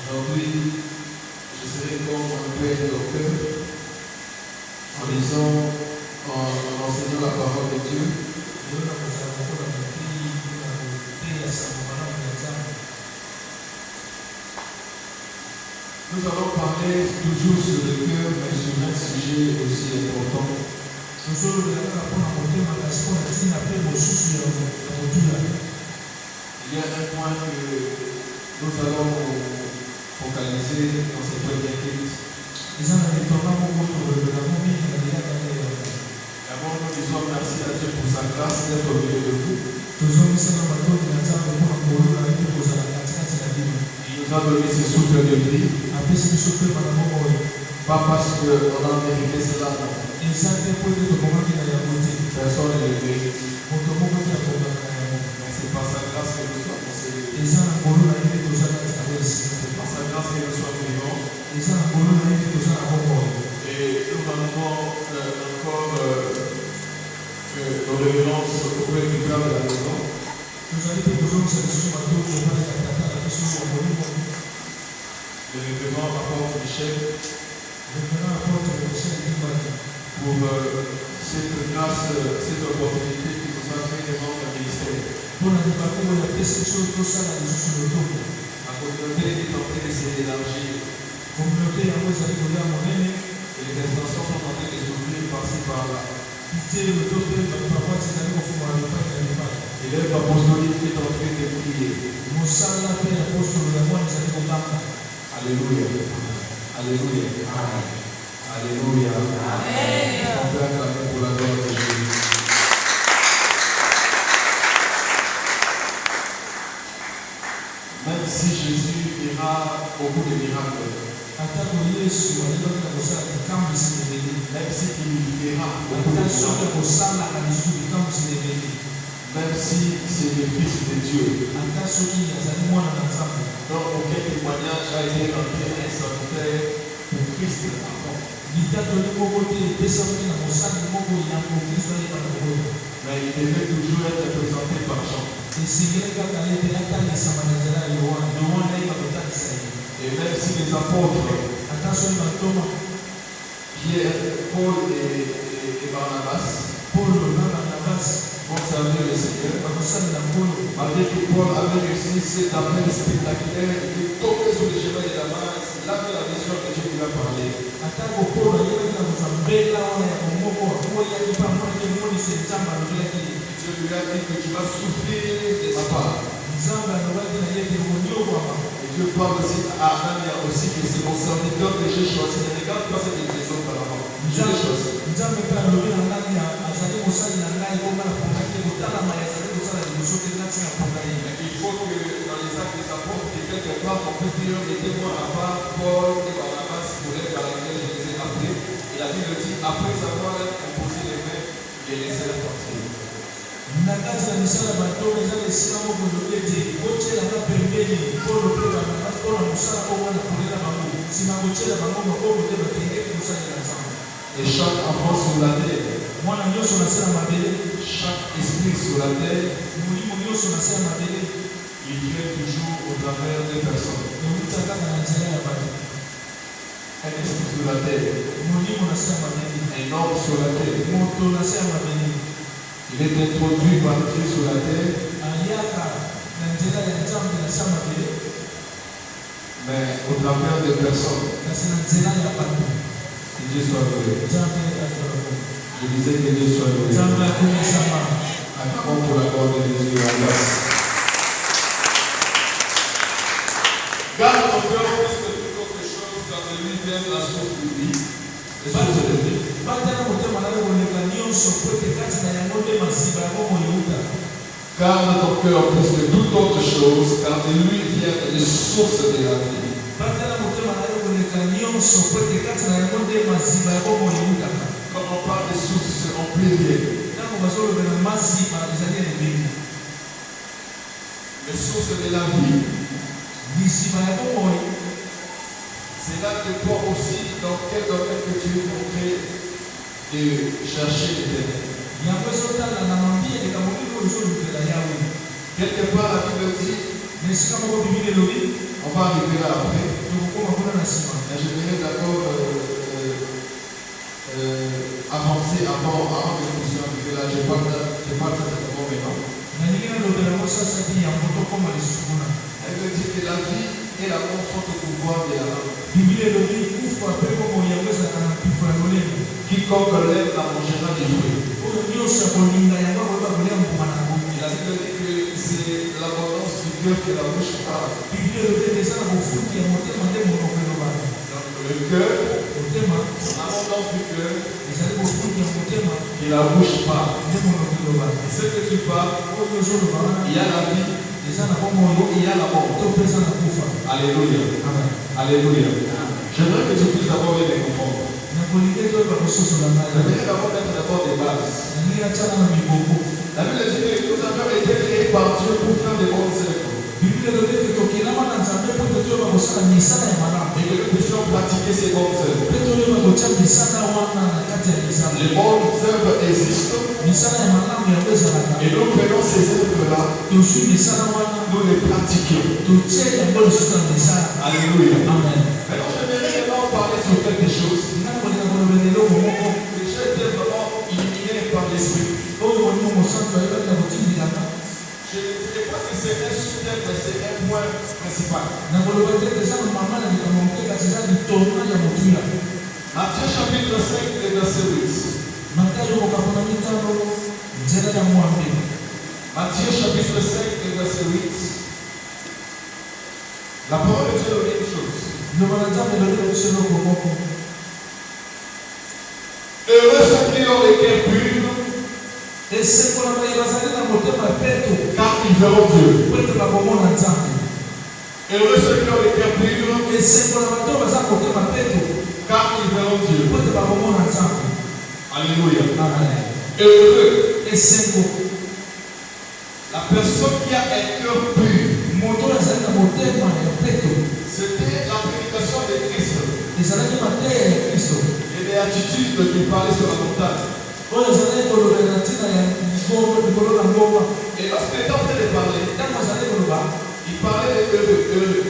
Aujourd'hui, je serai comme un père docteur en lisant, en enseignant la parole de Dieu. Nous allons parler toujours sur le cœur, mais sur un sujet aussi important. Il y a un point que nous allons focaliser dans cette première église. D'abord, nous disons merci à Dieu pour sa grâce d'être au milieu de vous. Il nous a donné ce souffle de vie. Pas parce qu'on a mérité cela, non. Personne ne le mérite. Mais c'est par sa grâce que nous sommes possédés. C'est par sa grâce que nous sommes vivants. Et nous demandons encore nos révérences auprès du Père de la maison. Le révérend apôtre Michel. Pour cette grâce, cette opportunité qui nous a fait de rendre le ministère. La communauté est en train de s'élargir. Et les extensions sont en train de s'ouvrir par-ci par-là. Et l'œuvre apostolique est en train de prier. Alléluia. Alléluia. Amen. Alléluia. Amen. On peut acclamer pour la gloire de Jésus. Même si Jésus fera beaucoup de miracles, même s'il fera beaucoup de miracles, même si c'est le Fils de Dieu, donc aucun témoignage a été rempli à un salutaire pour Christ. Mais il devait toujours être présenté par Jean. Et même si les apôtres, Pierre, Paul et Barnabas, vont servir le Seigneur, malgré que Paul avait réussi cet appel spectaculaire de tomber sur le chemin de Damas, il a fait la vision que Dieu lui a parlé. Dieu lui a dit que tu vas souffrir de ma part. Et Dieu parle aussi à Anania aussi que c'est mon serviteur que j'ai choisi. Ne regarde pas cette église auparavant. Je l'ai choisi. Il faut que dans les actes des apôtres, que quelque part on peut dire les témoins à part Paul et Barnabas pour les par lesquels je les ai appelés. Et la Bible dit après avoir imposé les mains, les laissèrent partir. Et chaque enfant sur la terre, chaque esprit sur la terre, il vient toujours au travers des personnes. Un esprit sur la terre, un homme sur la terre, il est introduit par Dieu sur la terre, mais au travers des personnes. Que Dieu soit loué. Je disais que Dieu soit loué. Acclamons pour la gloire de Jésus. Garde ton cœur plus que toute autre chose, car de lui vient la source de vie. Les sources de vie. Garde ton cœur plus que toute autre chose, car de lui vient les sources de la vie. Quand on parle des sources, c'est en pluriel. Les sources de la vie. C'est là que toi aussi, dans quel domaine que tu es montré de chercher l'éternel. Quelque part, la Bible dit, on va arriver là après. j'aimerais d'abord avancer avant que nous puissions arriver là. Je parle d'abord maintenant. Elle veut dire que la vie et la mort sont au pouvoir de la langue. Quiconque l'aime la mangera des fruits. La Bible dit que c'est l'abondance du cœur que la bouche parle. Donc le cœur, l'abondance du cœur, et la bouche parle. Et ce que tu parles, il y a la vie, il y a la mort. Alléluia. Alléluia. J'aimerais que tu puisses d'abord bien les comprendre. J'aimerais d'abord mettre d'abord des bases. La Bible dit que nous avons été créés par Dieu pour faire des bonnes œuvres. Et que nous puissions pratiquer ces bonnes œuvres. Les bonnes œuvres existent. Et nous prenons ces œuvres-là. Nous les pratiquons. Alléluia. Amen. Alors j'aimerais vraiment parler sur quelque chose. Que j'ai été vraiment illuminé par l'Esprit. Je ne sais pas si c'est un sous-thème, c'est un point principal. Matthieu chapitre 5, verset 8. Matthieu chapitre 5, verset 8. La parole de Dieu nous dit une chose. Heureux ceux qui ont les cœurs purs, car ils verront Dieu. Heureux ceux qui ont les cœurs purs, car ils verront Dieu. Alléluia. Heureux. La personne qui a un cœur pur. C'était la prédication de Christ. Les béatitudes qui parlaient sur la montagne. Et lorsqu'il était en train de parler, il parlait de heureux.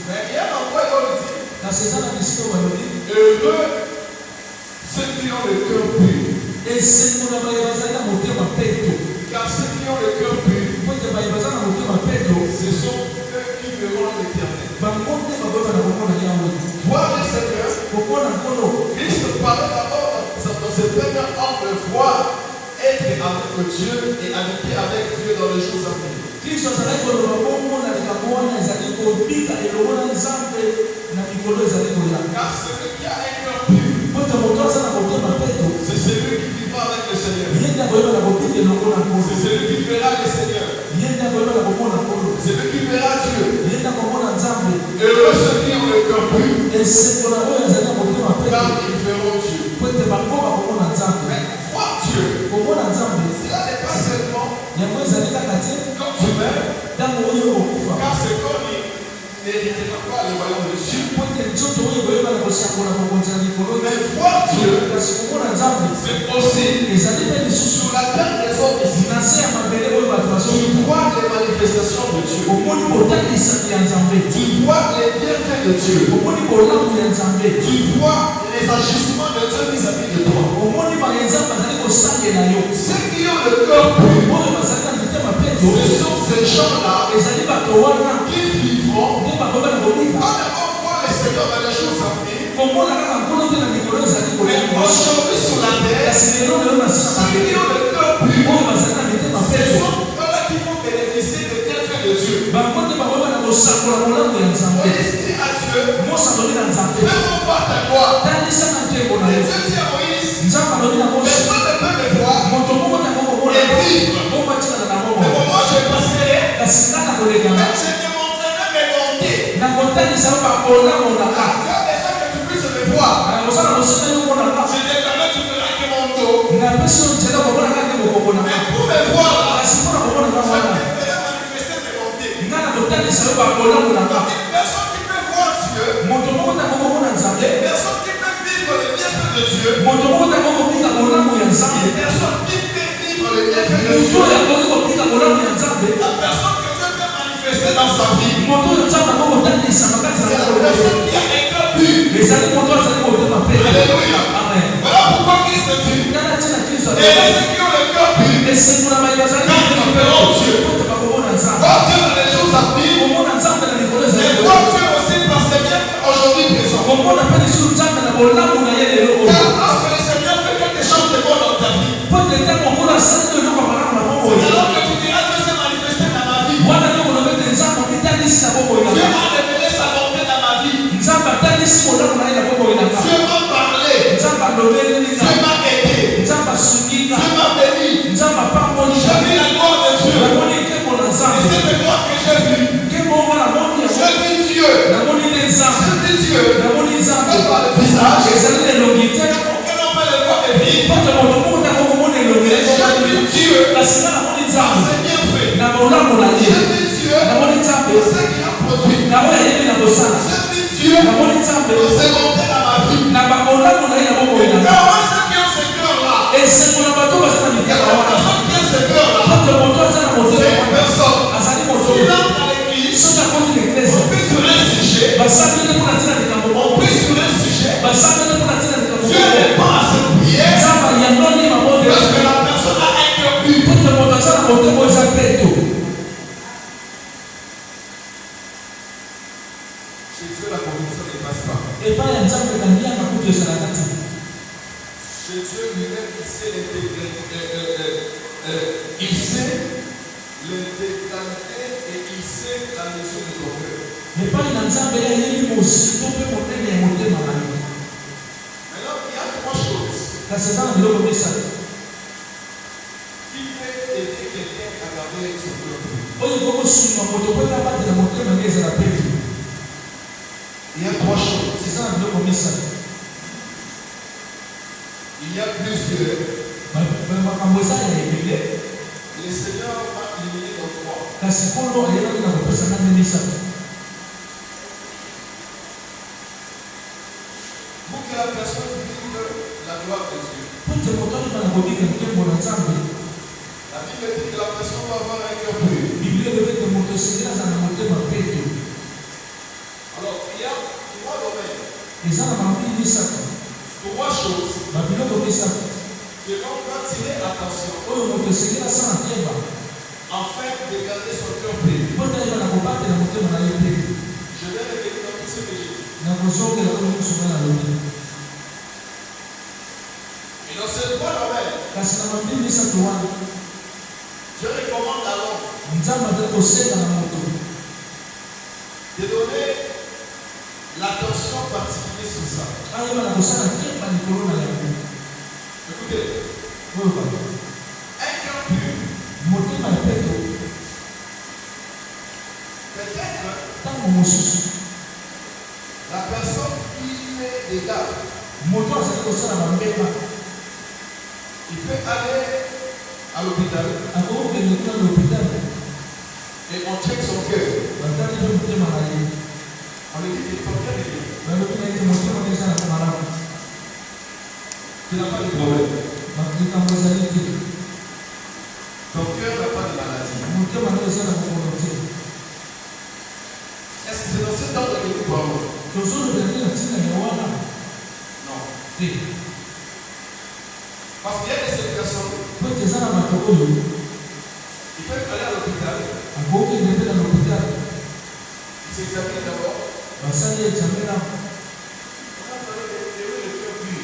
Mais il y a un endroit où il dit heureux ceux qui ont le cœur pur. Car ceux qui ont le cœur pur, ce sont eux qui verront l'éternel. Voir le Seigneur, Christ parlait d'abord dans ce premier homme de voir être avec Dieu et habiter avec Dieu dans les jours à venir. Car celui qui a un cœur pur, c'est celui qui vivra avec le Seigneur. C'est celui qui verra le Seigneur. C'est celui qui verra Dieu. Heureux ceux qui ont le cœur pur, car ils verront Dieu. Mais voir Dieu, cela n'est pas seulement quand tu meurs, car c'est comme il n'héritera pas le royaume de Dieu. Mais voir Dieu, c'est aussi sur la terre des hommes ici. Tu vois les manifestations de Dieu. Tu vois les bienfaits de Dieu. Tu vois les agissements de Dieu vis-à-vis de toi. Ceux qui ont le cœur pur, ce sont ces gens-là qui vivront quand on voit le Seigneur dans les choses à venir. Mais aujourd'hui sur la terre, ceux qui ont le cœur pur, ce sont ceux qui vont bénéficier des bienfaits de Dieu. Moïse dit à Dieu, fais-moi voir ta gloire. Et Dieu dit à Moïse, personne ne peut me voir et vivre. Mais moi je passerai, mais je te montrerai mes bontés. Tu as besoin que tu puisses me voir. Je te permets, tu verras que mon dos. Mais pour me voir, je te ferai manifester mes bontés. Une personne qui peut voir Dieu, une personne qui peut vivre les bienfaits de Dieu, une personne qui peut vivre les bienfaits de Dieu, la personne que Dieu peut manifester dans sa vie, personne qui a un cœur pur. Alléluia. Voilà pourquoi Christ dit. Et ceux qui ont le cœur pur, quand ils verront Dieu. Voir Dieu dans les jours à venir. Et voir Dieu aussi par ses bienfaits aujourd'hui présent. Car lorsque le Seigneur fait quelque chose de bon dans ta vie, c'est alors que tu diras Dieu s'est manifesté dans ma vie. Dieu m'a révélé sa bonté dans ma vie. Dieu m'a parlé. Dieu m'a aidé. Dieu m'a béni. J'ai vu la gloire de Dieu. Et cette gloire que j'ai vue, j'ai vu Dieu. J'ai vu Dieu. Pas par le visage. Auquel on peut le voir de vie. J'ai vu Dieu. Par ses bienfaits. J'ai vu Dieu. Pour ce qu'il a produit. J'ai vu Dieu. Pour ses bontés dans ma vie. Et comment ceux qui ont ce cœur-là. Et la personne qui a ce cœur-là. C'est une personne. S'il entre dans l'église, on prie sur un sujet. On prie sur un sujet. Dieu répond à cette prière. Parce que la personne a un cœur pur. Chez Dieu, la conviction ne passe pas. Chez Dieu, lui-même, il sait l'intégralité et il sait la mesure de ton cœur. Maintenant, il y a trois choses qui peuvent aider quelqu'un à garder son cœur pur. Il y a trois choses. Il y a plusieurs. Le Seigneur m'a illuminé dans trois. Pour que la personne vive la gloire de Dieu. La Bible dit que la personne doit avoir un cœur pur. Alors, il y a trois domaines. Trois choses que l'on doit tirer attention afin de garder son cœur pur. Je vais revenir dans tout ce que j'ai dit. Et dans ces trois domaines, je recommande alors de donner l'attention particulière sur ça. Écoutez, un cœur pur, peut-être la personne qui fait des gaffes, il peut aller à l'hôpital et on check son cœur. On lui dit que ton cœur est bien. Tu n'as pas de problème. Ton cœur n'a pas de maladie. Est-ce que c'est dans cet ordre que nous parlons? Non. Parce qu'il y a de ces personnes qui peuvent aller à l'hôpital. Ils s'examinent d'abord. On a parlé de le cœur pur.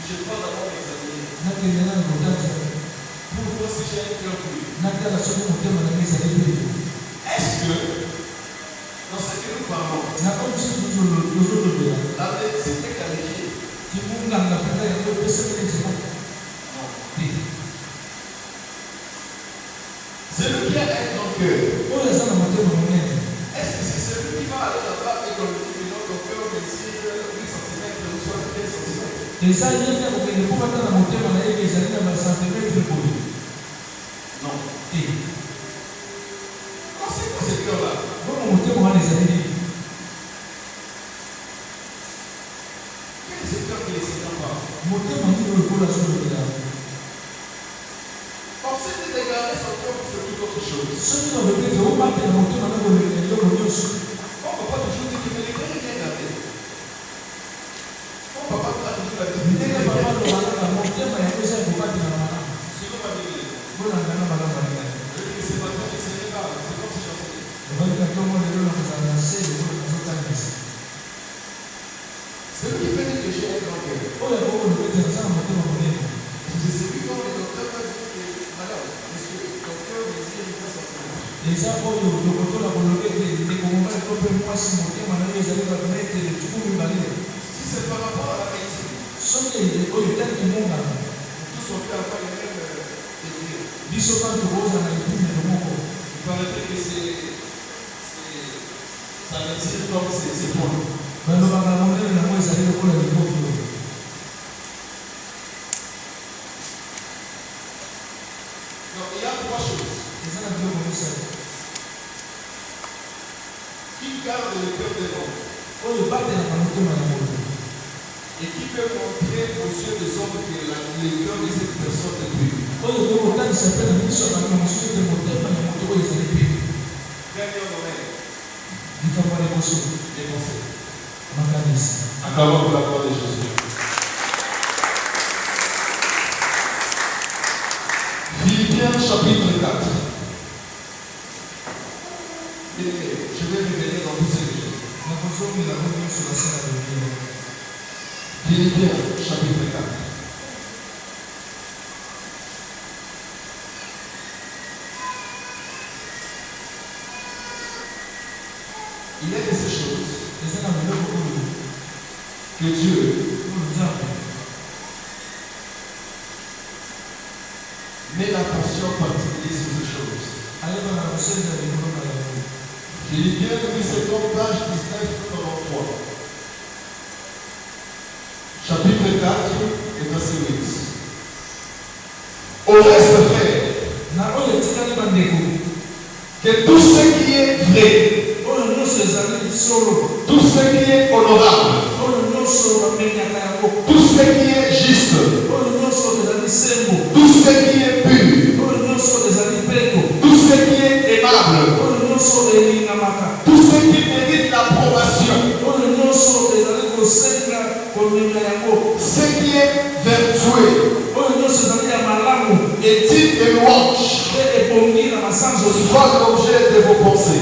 Je dois d'abord m'examiner. Pour voir si j'ai un cœur pur. Est-ce que dans ce que nous parlons, la médecine est qualifiée? Non. Celui qui a un grand cœur, est-ce que c'est celui qui va aller là-bas et qu'on lui dit que notre cœur mesure 8 cm ou soit 15 cm? Non. Alors c'est quoi ce cœur-là? Quel est ce cœur que les Seigneurs parlent? Or, si tu regardes regarder son corps, c'est tout autre chose. On ne peut pas toujours dire que les gars, il vient garder. Mon papa a toujours la dignité. Sinon, ma vie, c'est pas toi qui s'est là, c'est comme si j'en sais. C'est lui qui fait dire que j'ai un grand cœur. C'est celui dont le docteur va dire que, madame, monsieur, le docteur me dit qu'il va sortir. Si c'est par rapport à la médecine, tous sont plus à faire les mêmes techniques. Il paraîtrait que sa médecine comme c'est bon. Donc il y a trois choses qui gardent le cœur des hommes et qui peut montrer aux yeux des hommes que le cœur de cette personne est pur. Dernier domaine, les conseils. Acclamons pour la gloire de Jésus. Philippiens chapitre 4. Et je vais revenir dans tous ces choses. Philippiens chapitre 4. Il y a de ces choses que Dieu met l'attention particulière sur ces choses. Philippiens 17, page 19-93. Chapitre 4, et verset 8. Au reste, frère, que tout ce qui est vrai, tout ce qui est honorable, tout ce qui est juste, tout ce qui est pur, tout ce qui est aimable, tout ce qui mérite l'approbation, ce qui est vertueux et digne de louange soit l'objet de vos pensées.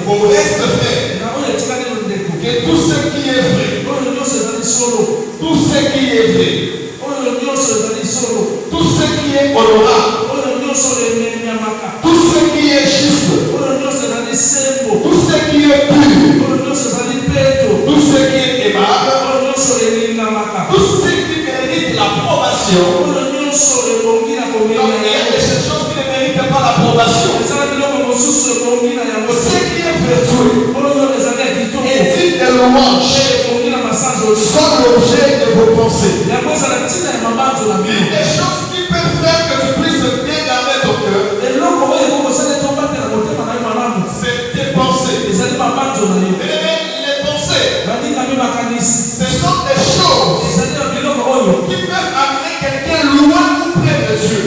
Au reste, frère, que tout ce qui est vrai, tout ce qui est vrai, tout ce qui est honorable, tout ce qui est juste, tout ce qui est pur, tout ce qui est aimable, tout ce qui mérite l'approbation. Donc, il y a des choses qui ne méritent pas l'approbation. Ce qui est vertueux et digne de louange soit l'objet de vos pensées. Une des choses qui peuvent faire que tu puisses bien garder ton cœur, c'est tes pensées. Les pensées, ce sont des choses qui peuvent amener quelqu'un loin ou près de Dieu.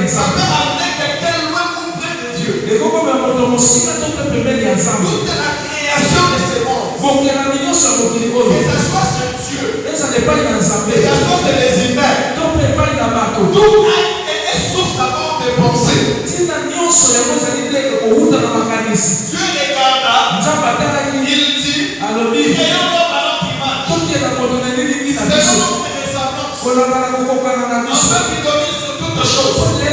Ça peut amener quelqu'un loin ou près de Dieu. Toute la création de ce monde, que ce soit sur Dieu, que ce soit sur les humains, tout est source d'abord de pensée. Dieu regarda, il dit, ayons l'homme à notre image, selon notre ressemblance, afin qu'il domine sur toutes choses. Il a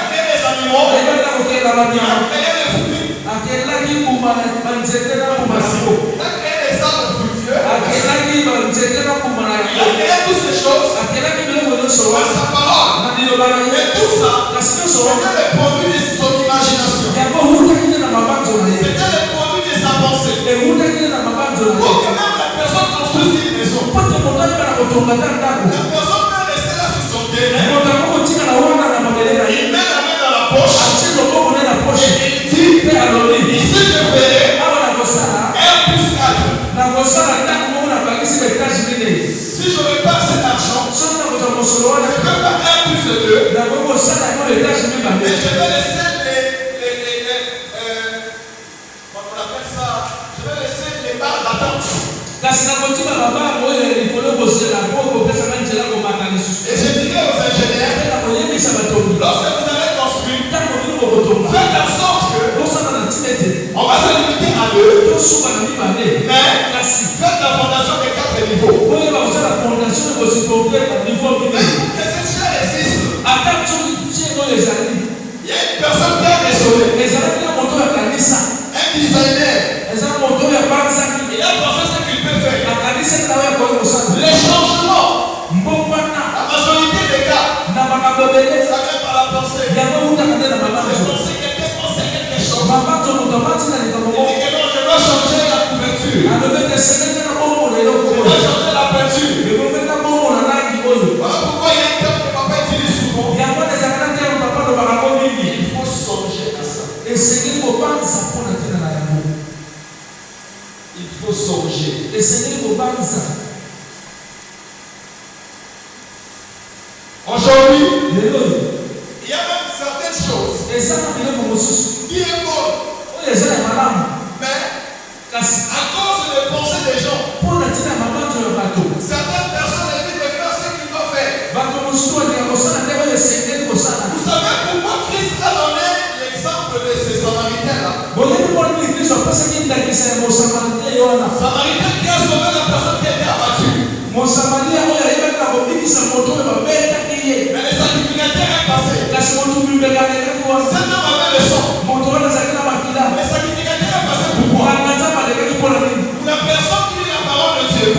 créé les animaux, il a créé les fruits, il a créé les arbres fructueux, il a créé toutes ces choses par sa parole. Et tout ça, c'était le produit de son imagination. C'était le produit de sa pensée. Pour que même la personne construise une maison, la personne peut rester là sur son terrain, il met la main dans la poche et il dit, ici je ferai 1 + 4. Si je ne pas cet argent, je peux faire 1 plus 2. Et je vais laisser on appelle ça, je vais laisser les barres d'attente. Et je dirais aux ingénieurs, lorsque vous allez construire, faites en sorte que on va se limiter à 2, mais faites la fondation de 4 niveaux. Mais que cette chair existe, il y a une personne qui a raisonné, un designer, il a pensé ce qu'il peut faire. Les changements, la majorité des cas, ça vient par la pensée. Je pensais quelqu'un pensait quelque chose. Il dit que non, je dois changer la couverture. Je dois changer la peinture. Voilà pourquoi il y a un terme que papa utilise souvent. Il faut songer à ça. Il faut songer. Aujourd'hui, il y a même certaines choses qui est bonne. Mais à cause de pensées des gens, certaines personnes évitent de faire ce qu'ils doivent faire. Vous savez pourquoi Christ a donné l'exemple de ces Samaritains-là? Samaritain qui a sauvé la personne qui était abattue. Mais les sacrificateurs est passé. Cet homme avait le sang. Les sacrificateurs est passé pourquoi? Pour la personne qui lit la parole de Dieu. Tu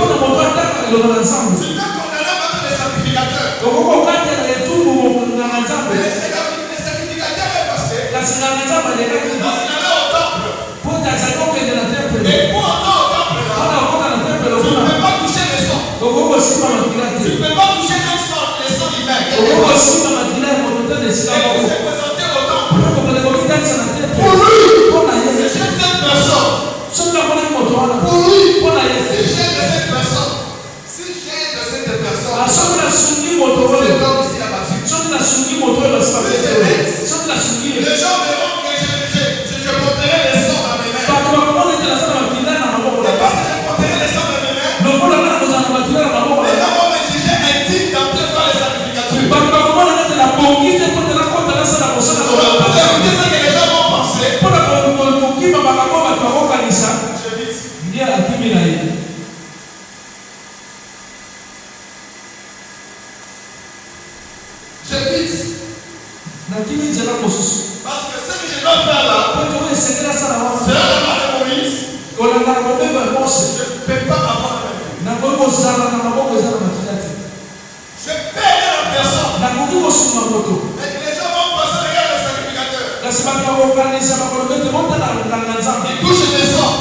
peux condamner les sacrificateurs. Mais les sacrificateurs est passé. Lorsqu'il allait au temple. Et pour entrer au temple là, tu ne peux pas toucher le sang. Tu ne peux pas toucher les sangs humains. Et il s'est présenté au temple. Pour lui, c'est cette personne. Pour lui, si j'ai de cette personne, cet homme aussi abattu. Les gens verront que je porterai les sangs dans mes mains. Et parce que je porterai les sangs dans mes mains, les gens vont me juger intime d'entrer faire les sacrificatures. Pour écouter ce que les gens vont penser, je vite. Parce que ce que je dois faire là, c'est la loi de Moïse. Je ne peux pas avoir la vie. Je paie la personne. Et les gens vont passer, regarde le sacrificateur. Il touche le sang.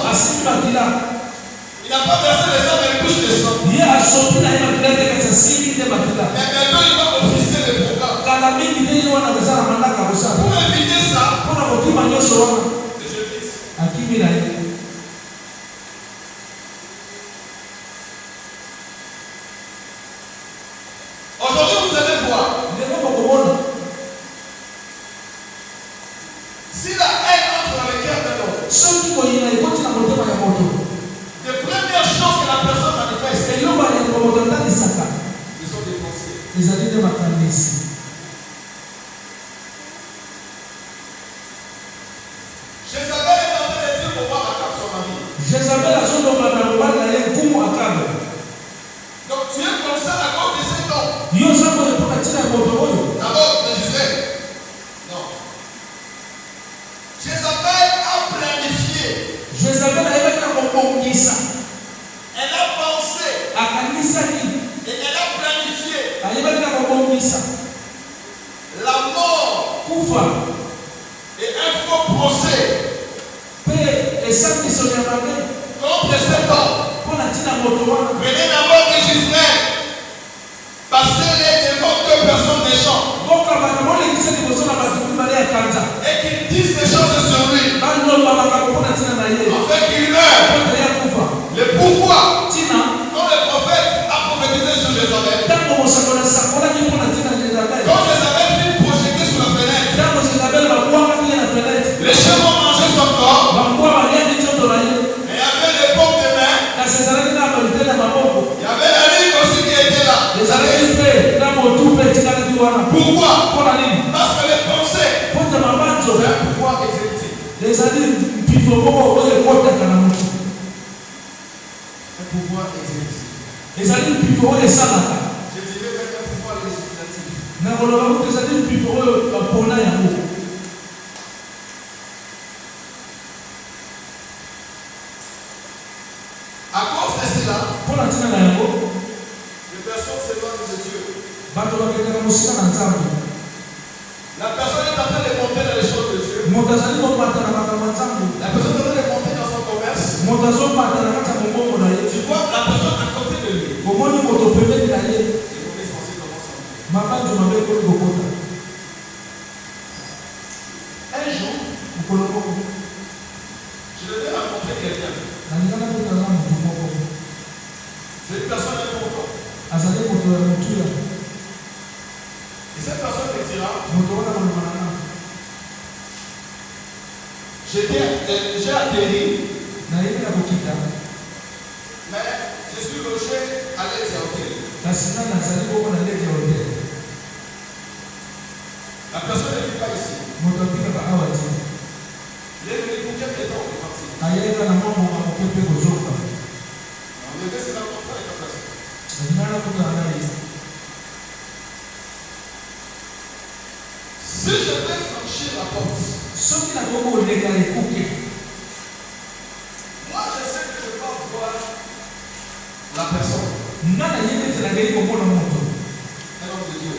Il n'a pas versé le sang, mais il touche le sang. Et maintenant, il va officier le programme. Pour éviter ça, aujourd'hui, vous allez voir. Si la haine entre dans le cœur de l'homme, les premières choses que la personne manifeste, ce sont des pensées. Jézabel est en train de dire au roi Akab son ami. Donc tu es comme ça à cause de cet homme. D'abord, Jézabel. Non. Jézabel a planifié. Elle a pensé. Et elle a planifié. La mort. Et un faux procès. Contre cet homme. Venez d'abord de Gisèle. Passez-les devant 2 personnes méchantes. Et qu'ils disent des choses sur lui. Afin qu'il meure. Le pourquoi. Quand le pouvoir exécutif. Je dirais même un pouvoir législatif. À cause de cela, les personnes s'éloignent de Dieu. La personne est en train de monter dans les choses de Dieu. La personne est en train de monter dans son commerce. Tu vois la personne à côté de lui. Les mauvais pensées commencent à monter. Un jour, je devais rencontrer quelqu'un. C'est une personne importante. Et cette personne me dira, j'ai atterri, mais je suis logé à l'aide de hôtel. La personne ne vit pas ici. Il est venu pour quelques temps, on est parti. On devait se rencontrer avec la personne. Si je vais franchir la porte, moi je sais que je vais voir la personne. Un homme de Dieu.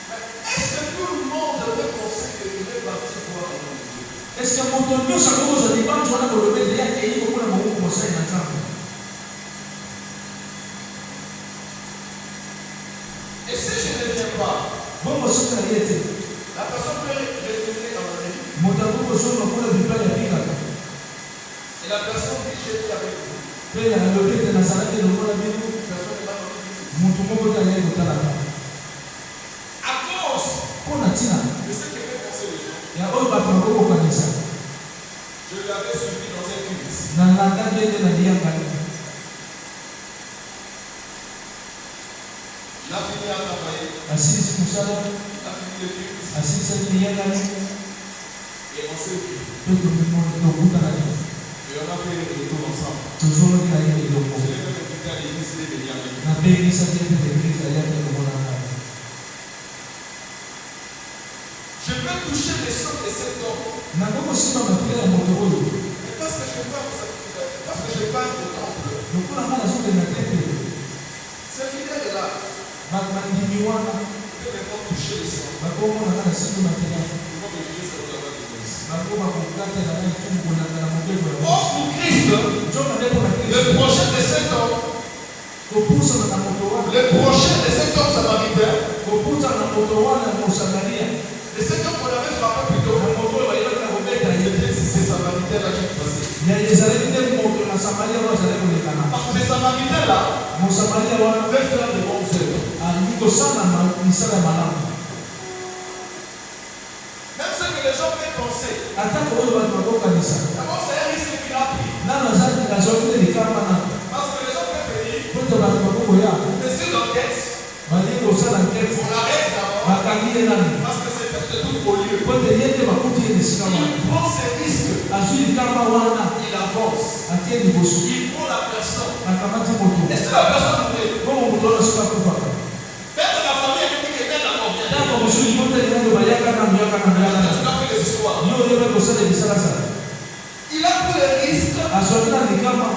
Mais est-ce que tout le monde devrait penser qu'il est parti voir un homme de Dieu? Est-ce que mon tonneau, ça commence à dépendre, tu vas le mettre derrière et il faut qu'on a mon conseil d'ensemble. Et si je ne viens pas, bon, moi, ce que la vie la personne peut retourner dans la vie. Mon tonneau, je suis pour le pas la vie. Et la personne dit je suis avec vous. Mais il y a le but de la salade de l'eau, la vie. Personne n'est pas dans le vie. Mon tonneau, il y a le talent. À cause de ce que fait penser les gens, il y a un autre patron au Canada. je l'avais suivi dans un culte. Dans la table de la vie, Il a fini à travailler. Assis pour ça, Il a fini le culte. assis ça, il y a un Et on s'est vu. tout le monde dans le la vie. Et on a fait le tour ensemble. Toujours il y a eu le Je monde. l'ai même invité à l'église de Benjamin. La paix, ça vient de l'église, il y a le monde. Je peux toucher les sons de cet homme. Na koko sima mapira ya moto oyo. Mais parce que je parle de temple. Lokola ngana soki na temple. C'est fidèle là. Bandimi wana. Je peux maintenant toucher les sons. Bakomona ngana sima mapira. Comment me juger ça doit avoir des choses. Bakoma kokata na ngai tumbu na mobeko ya. Oh, pour Christ, le projet de cet homme, kopusa na moto wana. le projet de cet homme samaritain, Kopusa na moto wana mo Samaria. de cet homme qu'on avait frappé plutôt, Na moto oyo bayebaki na kobeta ye. c'est ces samaritains là qui passaient. Ya ezalaki te moto na Samaria oyo azalaki kolekana. Parce que les samaritains là, Mo Samaria wana veulent faire de bonnes œuvres. alingi kosala misala ya malamu. Même ce que les gens peuvent penser. Atako oyo bato bakokanisa. D'abord, c'est un risque qu'il a pris. Nano azwaki te likamba nano. Parce que les gens peuvent venir, Po ete bato bakokoya. mais sur l'enquête, Balingi kosala nkete. on l'arrête d'abord. Bakangi ye nani. Parce que c'est peut-être tout au lieu. Po ete ye te bakuti ye esika wana. Il prend ses risques, Azwi likamba wana. il avance. Atie liboso. Il prend la personne. Akamati moto. Et si la personne voulait, Bongo moto wana soki akufaka. même la famille a dit que même la confiance. Ntango mosusu liboteli nano bayaka na moyaka na moyaka na. Tu as fait les histoires. Yo oyeba kosala ebisalasala. Il a pris le risque, Azwaki na likamba.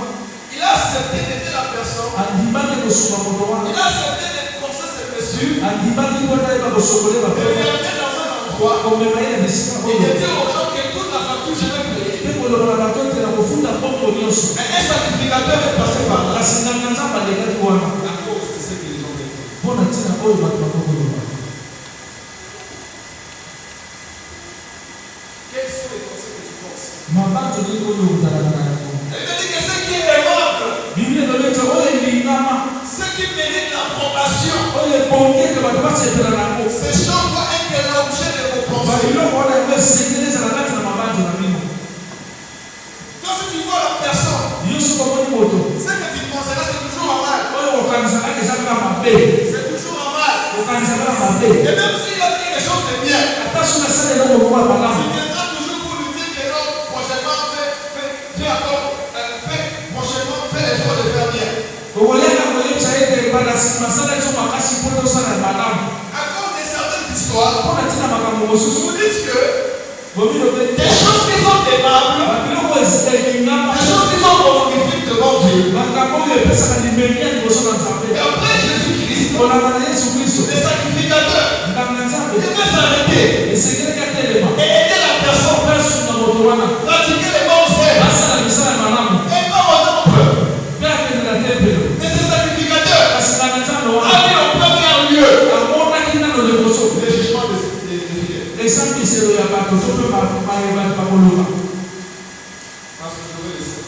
il a accepté d'aider la personne, Andimaki kosuka moto wana. il a accepté de penser ses blessures, Andimaki po ete ayeba kosokole de bapepe. regarder dans un endroit Komema ye na bisika et de oyo. dire aux gens que toute la facture je vais payer. Mpe koloba na bato ete na kofuta mbongo nyonso. Mais un sacrificateur est passé par là. Kasi nganga nzambe alekaki wana. À cause de ce que les gens veulent. Mpo na ntina oyo bato bakokoloba. Quelles sont les pensées que tu penses? Mabanzo ndenge oyo ozalaka na yango. Elle me dit que ce qui est aimable, Biblia elobi ete oyo elingama. ce qui mérite l'approbation, Oyo ebongi ete bato basepela na yango. ces choses doivent être l'objet de vos pensées. Babiloko wana yango esengeli ezala kati na mabanzo na bino. Donc si tu vois la personne, Yo soki omoni moto. ce que tu penseras c'est toujours en mal. Oyo okanisaka eza kaka mabe. C'est toujours en mal. Okanisaka na mabe. Et même si de certaines histoires, vous dites que des choses qui sont aimables, des choses qui sont honorifiques devant Dieu. Et après Jésus-Christ, les sacrificateurs, ils devaient s'arrêter et aider la personne, pratiquer les bons faits, et pas autant et ces sacrificateurs allaient au premier lieu les jugements des fidèles. Parce que je veux laisser.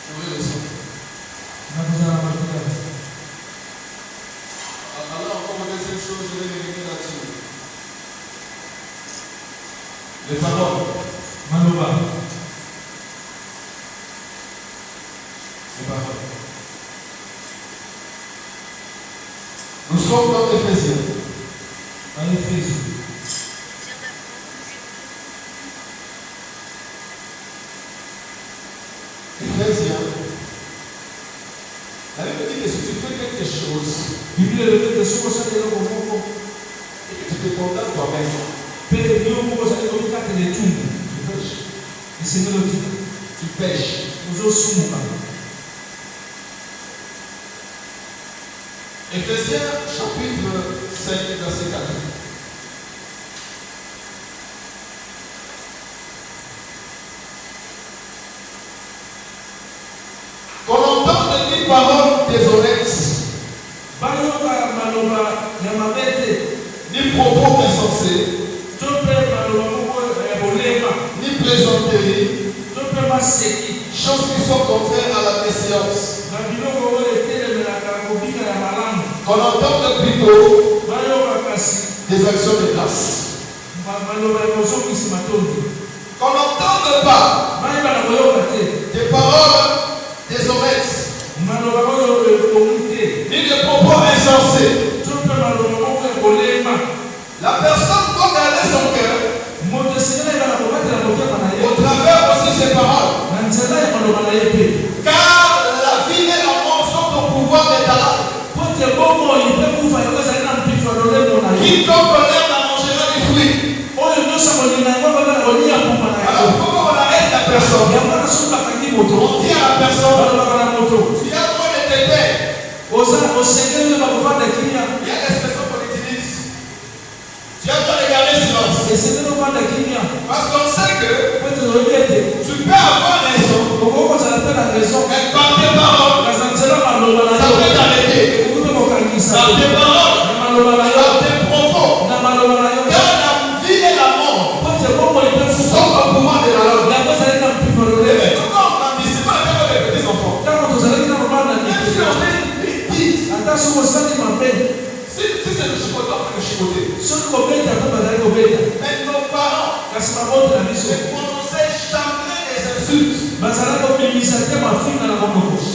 Je veux laisser. Alors encore une deuxième chose, je vais revenir là-dessus. Les paroles. Les paroles. Nous sommes dans Éphésiens. Éphésiens. La Bible dit que si tu fais quelque chose et que tu te condamnes toi-même, tu pêches. Éphésiens chapitre 5, verset 4. Qu'on entende des paroles déshonnêtes, ni propos insensés, ni plaisanteries, choses qui sont contraires à la méfiance. Qu'on entende plutôt des actions de grâce. Qu'on n'entende pas des paroles déshonnêtes, ni des propos insensés. La personne doit garder son cœur au travers aussi ses paroles. Car la vie et la mort sont au pouvoir des talents. Quiconque connaît la mangera du fruit. Alors comment on arrête la personne? On dit à la personne, tu as droit de te taire. Il y a l'expression qu'on utilise. Tu as droit de garder silence. Parce qu'on sait que tu peux avoir raison, mais par tes paroles, ça peut t'arrêter. Par tes paroles, par tes propos. Car la vie et la mort sont au pouvoir de la langue. Et maintenant, quand on grandissait pas avec les petits enfants, même si on fait une bêtise, si c'est le chicotant, on peut le chicoter. Mais nos parents ne prononçaient jamais des insultes,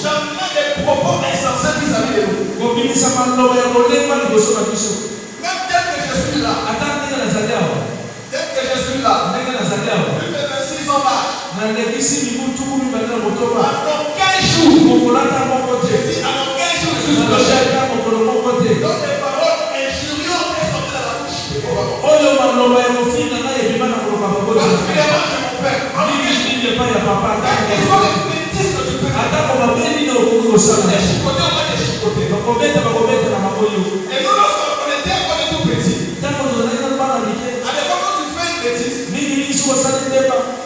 jamais des propos insensés vis-à-vis de nous. Même tel que je suis là, plus de 26 ans d'âge, pendant 15 jours, je dis alors 15 jours, je suis bloqué. Donc les paroles injurieuses sont sorties de la bouche de mon papa. Particulièrement de mon père. Quelles sont les bêtises que tu peux faire? Les chicoter, on va les chicoter. Et nous, lorsqu'on était encore tout petit, à des fois quand tu fais une bêtise,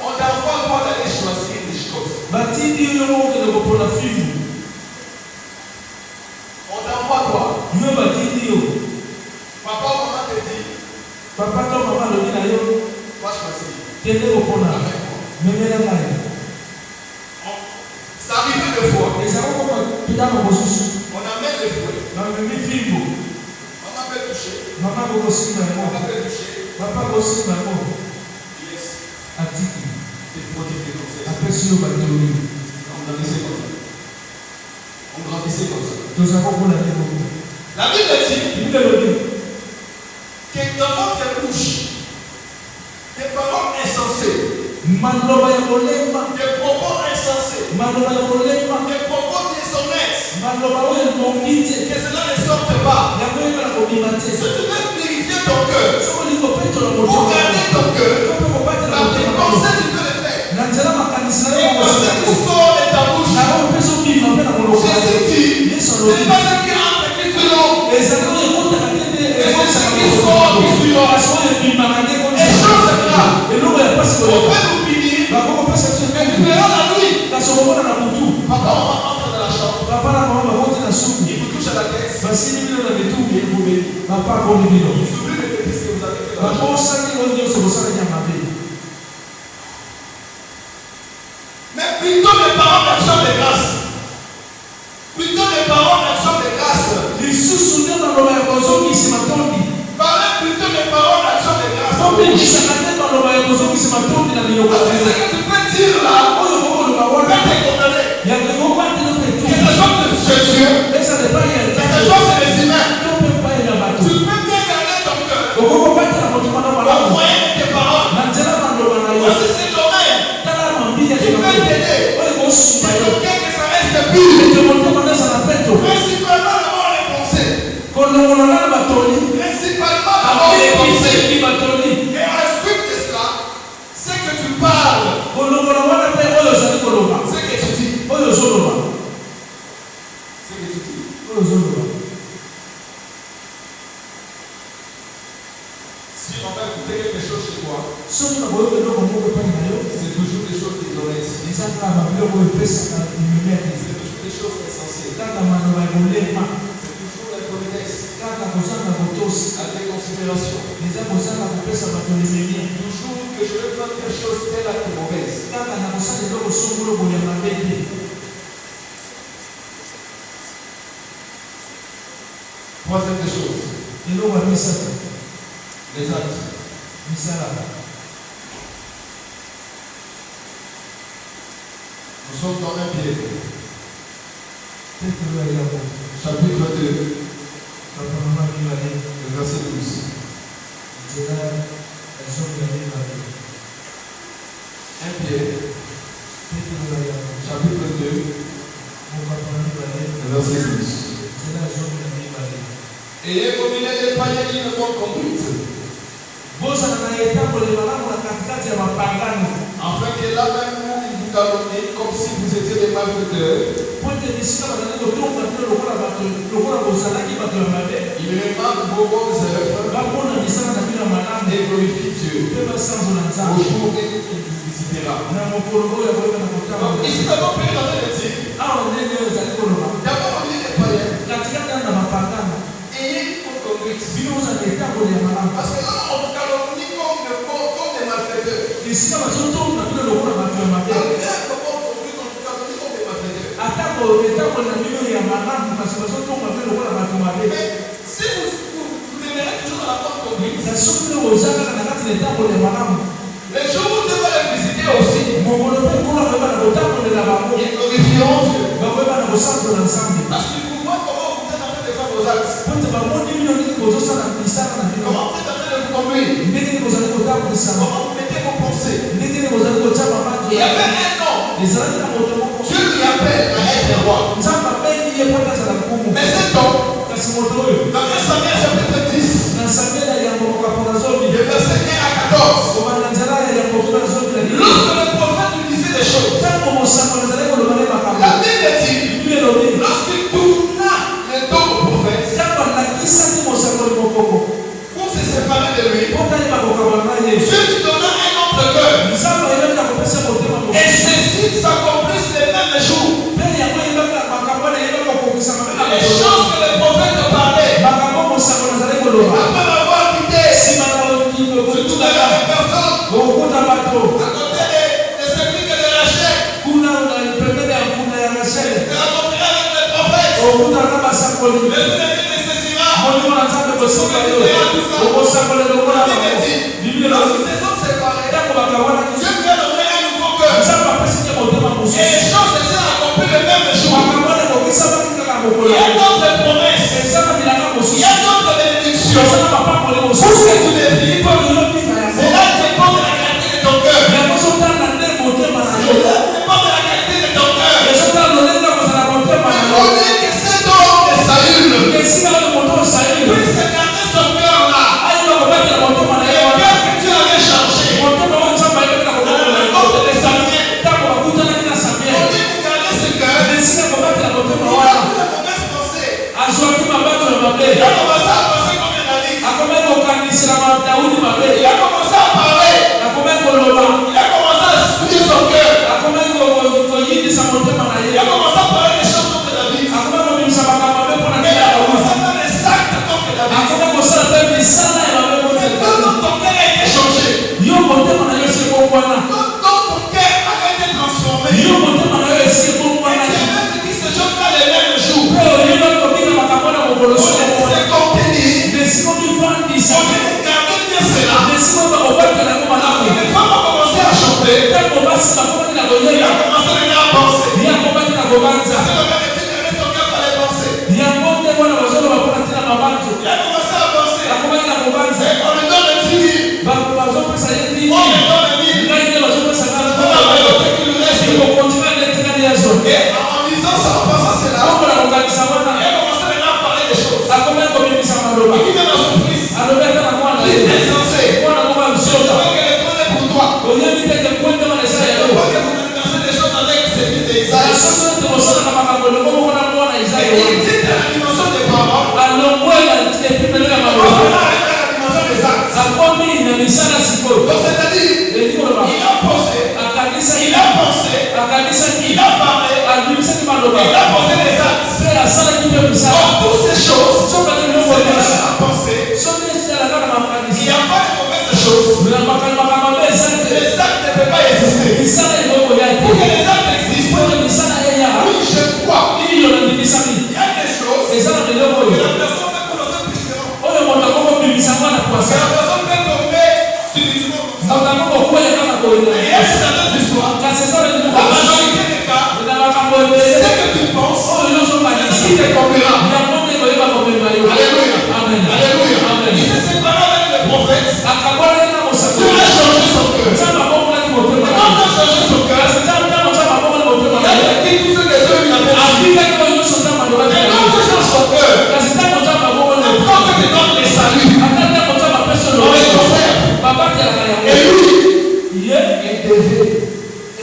on t'envoie le droit d'aller choisir des chicotes. On t'envoie toi. Papa ou maman te dit, va choisir. Ça arrive deux fois. On amène les fouets. Maman peut toucher. Papa peut toucher. Il laisse. Des produits de conseils. On grandissait comme ça. La Bible dit que dans votre bouche, des paroles insensées, des propos insensés, des propos déshonnêtes, que cela ne sorte pas. Si tu veux purifier ton cœur, pour garder ton cœur, par tes pensées tu peux le faire. Les pensées qui sortent de ta bouche, Jésus dit, ce n'est pas ce qui entre qui sur l'eau, mais c'est ce qui sort qui sur l'eau. Et chose est là, on peut nous punir, mais tu verras la nuit. Papa, on va entrer dans la chambre. Il vous touche à la tête. Il s'oublie les bêtises que vous avez fait dans la chambre. Mais plutôt des paroles d'action de grâce. Plutôt des paroles d'action de grâce. Parlez plutôt des paroles d'action de grâce. Parce que ce que tu peux dire là, peut te condamner. Quelque chose de Jésus, quelque chose des humains. Tu peux bien garder ton cœur au moyen de tes paroles. Voici ce domaine qui peut t'aider. C'est quelqu'un que ça reste pur. Principalement d'avoir les pensées. Principalement d'avoir les pensées. Et ensuite de cela, c'est que tu parles. C'est que tu dis. Si on va écouter quelque chose chez toi, c'est toujours des choses déshonnêtes. C'est toujours des choses essentielles. C'est toujours la politesse. La déconsidération. Toujours que je vais faire quelque chose telle acte mauvaise. Troisième des choses. Les actes. Nous sommes dans un pied. Chapitre 2. Le verset 12. Un pied. Chapitre 2. Le verset 12. Ayez comme il est des païens qui ne sont conduite. Afin que là même vous vous calomniez comme si vous étiez des malfaiteurs. Il remarque vos bonnes œuvres et glorifie Dieu au jour où il vous visitera. Donc ici d'abord Pierre est en train de dire, d'abord on dit des païens, ayez une conduite. Parce que là on vous calomnie comme des malfaiteurs. Mais si vous demeurez toujours dans la bonne conduite, les jours où Dieu va les visiter aussi, ils glorifieront Dieu. Parce qu'ils vous voient comment vous êtes en train de faire vos actes. Comment vous êtes en train de vous conduire. Comment vous mettez vos pensées. Il y avait un homme. Dieu lui appelle à être roi. Mais cet homme, dans 1 Samuel chapitre 10, le verset 1 à 14, lorsque le prophète lui disait des choses, la Bible dit, lorsqu'il tourna le dos au prophète pour se séparer de lui, Dieu lui donna un autre cœur. Et ceci s'accomplisse le même jour. Les choses que le prophète parlait, après avoir quitté, se trouvaient avec personne, à côté des techniques de Rachel, et rencontrer avec le prophète, le souvenir de Césira, lorsqu'ils se sont séparés, Dieu lui a donné un nouveau cœur. Et les choses se sont accomplies le même jour. Il y a d'autres promesses. Il y a d'autres bénédictions. Pour que tu les vis, c'est là que dépend de la qualité de ton cœur. C'est là que dépend de la qualité de ton cœur. basi bakoma na Il a koyeba commencé maintenant à penser. ya komaki na kobanza C'est le gars qui reste au cœur par les pensées. ya ngonde wana bazolo bakona tina mabanzo Il a commencé à penser. akomaki na kobanza Et on lui donne le 10 000. bazopesa ye On lui ndini donne le 1000. ngai nde bazopesa On a fait qu'il lui reste. ikokontina letikali ya zone Et en disant ça, en pensant cela, kombola kokanisa il wana a commencé maintenant à parler des choses. akomaki komimisa maloba Il dit dans son fils, alobi ata na mwana il ye est insensé. mwana moko ya Je msoka veux que les bonnes pour toi. oyebi teke kwende wana eza Je yalo veux que vous discuter des choses avec ces fils d'Isaïe. soso te kosalaka makambo eloko moko na mwana Et Isaia il dit dans la dimension des paroles, alongwela epimelo ya on maloba va arrêter la dimension des actes. akomi na misala sikoyo Donc c'est-à-dire, elikoloba il a posé, akanisaki il a pensé, akanisaki il a parlé, abimisaki maloba il a posé des actes. mpe asalaki mpe misala Donc toutes ces choses, sokaki c'est biloko nyonso déjà pensé. soki esalaka na Il makanisi n'y a pas de mauvaises choses. na makambo mabe eza te Les actes ne peuvent pas exister. misala eloko ya Pour que te les actes existent, pote misala eyaka oui, je crois. nini yo nandimisaki Il y a des choses eza na biloko que oyo la personne peut prononcer différemment. oyo moto akoko bimisa mwana Parce que kwasa la personne peut tomber subitement comme ça. moto akoko kweyaka na Et il y a koyina certaines histoires. kasi eza na La biloko majorité des cas, na makambo ebele ce que tu penses, oyo nyonso c'est ce okanisi qui te conviendra. yango nde koyeba komema yo Alléluia. amen Alléluia. amen Il s'est séparé avec le prophète. akabwalaki na Dieu mosapi a changé son cœur. nzambe akokolaki motema Et na quand ye Dieu a changé son cœur, kasi ntango nzambe akokoli motema il na ye a dit tout ce que Dieu lui avait dit. abikaki oyo nyonso nzambe alobaki Et na quand ye Dieu change son cœur, kasi ntango nzambe akokoli quand motema Dieu te donne les saluts, ata ntango nzambe apesi on les olobeko confère. babatelaka Et yango lui, ye il devait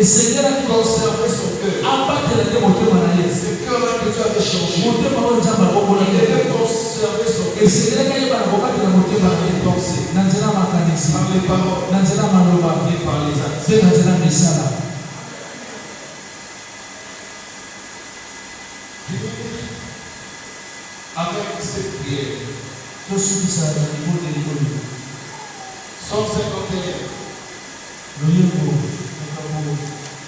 esengelaki conserver son cœur. abatelaki motema na ye Ce cœur-là que Dieu avait changé. motema oyo nzambe Il akokolaki devait conserver son cœur. esengelaki ayebana kobatela motema na ye na nzela ya makanisi Par les paroles na nzela ya maloba et par les actes. mpe na nzela ya misala Avec cette prière, tosukisa na libondeli oyo Somme 51, loyembo makambo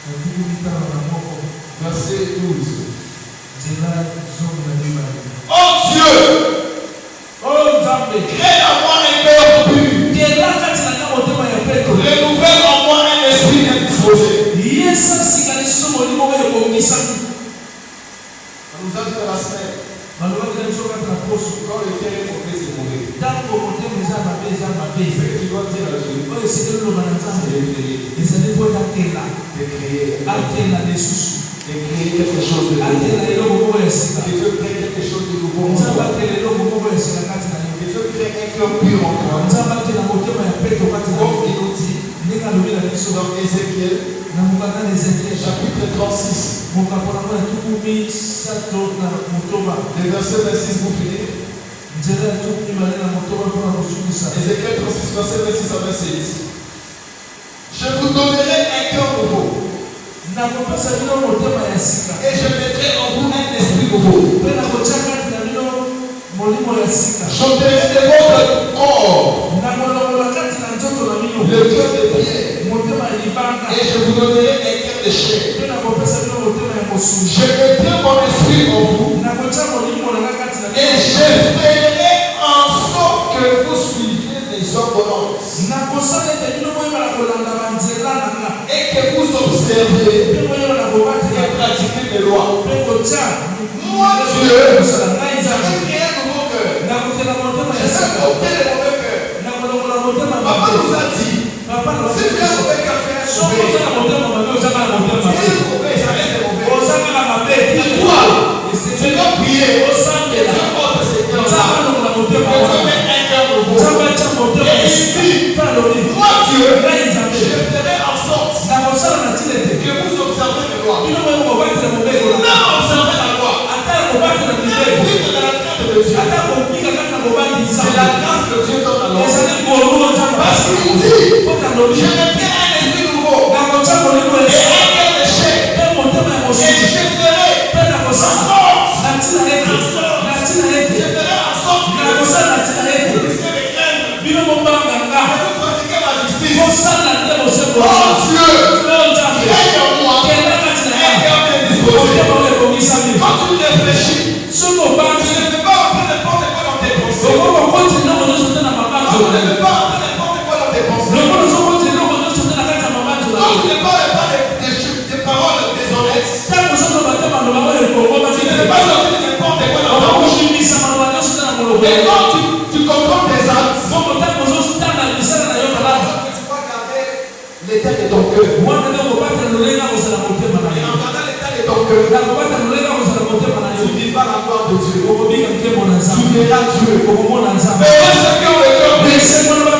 na tuku mitano na moko verset 12. nzela zomi na mibale Oh Dieu, oyo nzambe crée en moi un cœur pur. kela kati na nga motema ya peto Renouvelle en moi un esprit indisposé. yesa sika lisusu molimo oyo ebongisaki On nous a dit dans la semaine, balobaki na biso kati na poso quand le cœur est mauvais, c'est mauvais. ntango motema eza mabe eza mabe Ce que tu dois dire à Dieu, oyo esengeli loba na c'est nzambe de créer, ezali mpo nakela de créer, akela lisusu de créer quelque chose de nouveau. akela eloko moko ya sika Que Dieu crée quelque chose de nouveau en nzambe toi. akela eloko moko ya sika kati na yo Que Dieu crée un cœur pur en toi. nzambe akela motema ya peto kati na Comme yo il nous dit ndenge alobi na biso dans Ézéchiel, na mokanda na ezekiel chapitre 36, mokambo nango ya tuku misato na motoba le verset 26 pour finir. nzela ya tuku mibale na motoba mpona kosukisa Ézéchiel 36, verset 26 à 27. Je vous donnerai un cœur nouveau nakopesa bino motema ya sika et je mettrai en vous un esprit nouveau. mpe nakotia kati na bino molimo ya sika J'ôterai de votre corps nakolongola kati na nzoto na bino le cœur de pierre motema ya libanga et je vous donnerai un cœur de chair. mpe nakopesa bino motema ya mosungi Je mettrai mon esprit en vous nakotia molimo nanga kati na et je ferai en sorte que vous suiviez les ordonnances nakosala ete bino boyebana kolanda banzela nanga et que vous observez mpe boyebana kobatela et pratiquez les lois. mpe kotia Moi, Dieu, kosala ngai je nzambe vais créer un nouveau cœur. nakotela motema Je ya vais sika ôter le mauvais cœur. nakolongola motema Papa mabe nous a dit, papa si tu as un mauvais cœur, tu es un soki mauvais. oza na motema mabe ozaka na motema Tu mabe es mauvais, ça reste mauvais. ozaka na mabe Toi, tu dois prier. osambela Dieu porte ce nzambe cœur-là. alongola Que motema Dieu wana mette un cœur nouveau. nzambe atya motema ya sika mpe alobi Moi, Dieu, ngai nzambe je ferai en sorte nakosala na tina ete que vous observez les lois. bino boye kobatela mobeko Non, observez la loi. ata kobatela mibeko Vivre dans la crainte de Dieu. ata kobika kati na kobandi C'est la nzambe grâce que Dieu donne à l'homme. ezali ngolu nzambe Parce qu'il dit, mpo talobi je mettrai un esprit nouveau nakotia molimo ya et sika un cœur de chair. mpe motema ya Et mosusu je ferai mpe en nakosala sorte, na ntina ete na ntina je ete ferai en sorte que nakosala na ntina vous ete puissiez me craindre. bino mobanga nga Et vous pratiquez ma justice. kosala nde bosembo Oh Dieu, oyo nzambe crée en moi kenda kati na un nga cœur bien disposé. motema oyo ebongisami Quand tu réfléchis, soki tu obangi ne fais pas entrer n'importe quoi dans tes pensées. okokokoti eloko nyonso te na mabanzo Quand tu na ne yo fais pas entrer n'importe quoi dans tes pensées. lokolo sokoti eloko nyonso te na kati ya mabanzo na Quand yo tu ne parles pas des Et quand tu comprends tes actes, Bon, mon temps, nous sommes dans la mission de la Yoka. tu vas garder l'état de ton cœur. Moi, je ne veux pas te le léguer, vous allez monter ma Et naïe. en gardant l'état de ton cœur, La voix de le léguer, vous allez monter ma tu naïe. vivras la gloire de Dieu. Au bout d'un temps, mon Tu ensemble. verras Dieu. Au moment d'un ensemble. Mais ce cœur de cœur, Mais c'est mon